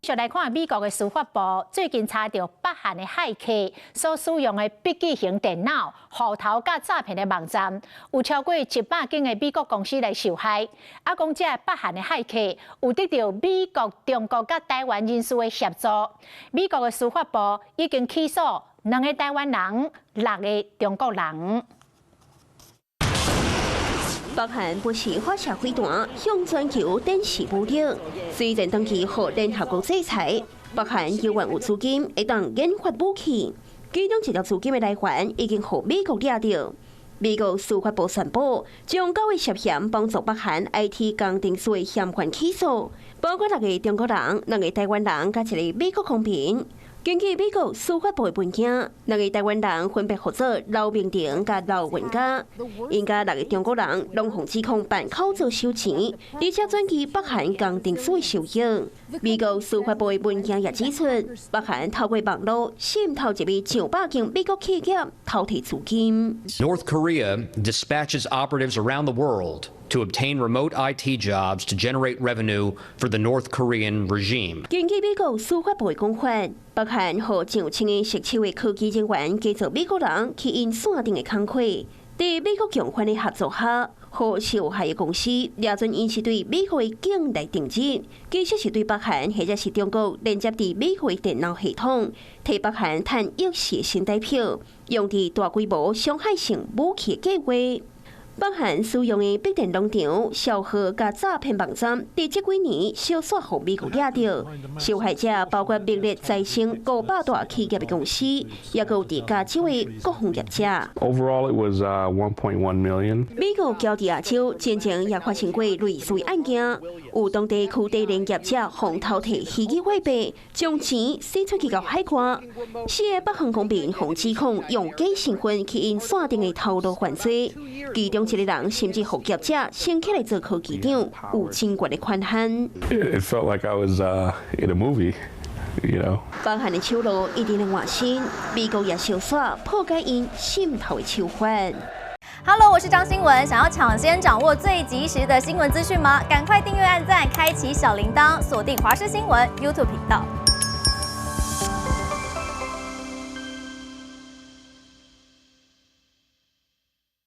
续来看美国的司法部最近查到北韩的骇客所使用的笔记型电脑、户头甲诈骗的网站，有超过100间的美国公司来受害。啊，讲这北韩的骇客有得到美国、中国甲台湾人士的协助。美国的司法部已经起诉2个台湾人、6个中国人。 北韩不时发射飞弹向全球电视布顶，虽然当期获联合国制裁，北韩犹原有资金会当研发武器，其中一条资金的来源已经被美国抓到。美国司法部宣布，将9位涉嫌帮助北韩 IT 工程师的嫌犯起诉，包括6个中国人、2个台湾人，甲1个美国公民。 根据美国司法部的文件，2个台湾人分别负责刘明庭甲刘文嘉，因甲6个中国人拢互指控办口座收钱，而且转去北韩工程师的收益。美国司法部的文件也指出，北韩透过网络渗透入去900间美国企业，偷摕资金。North Korea dispatches operatives around the world to obtain remote IT jobs to generate revenue for the North Korean regime. 根据美国司法部的讲法，北韩和上千个涉手的科技人员加做美国人去因线定的工课，在美国共犯的合作下，和受害的公司抓准因是对美国的境内定制，其实是对北韩或者是中国连接至美国的电脑系统，替北韩赚亿的新台票，用伫大规模伤害性武器的计划。 北韩使用的笔电农场、小号甲诈骗网站，在这几年小煞互美国抓到。受害者包括名列在先500大企业的公司，也有伫加州的各行业者。Overall, it was 1.1 million. 美国交伫亚洲，真正也发生过类似案件，有当地区地连业者互偷摕虚拟货币，将钱洗出去到海外。4个北韩公民互指控用假身份去因线定的头颅犯罪，其中1个人甚至互业者升起来做科技长，有真悬的款项。It felt like I was in a movie, you know. 北韩的手路一定能换新，美国也小耍破解因渗透的手法。Hello， 我是张新文。想要抢先掌握最及时的新闻资讯吗？赶快订阅、按赞、开启小铃铛，锁定华视新闻 YouTube 频道。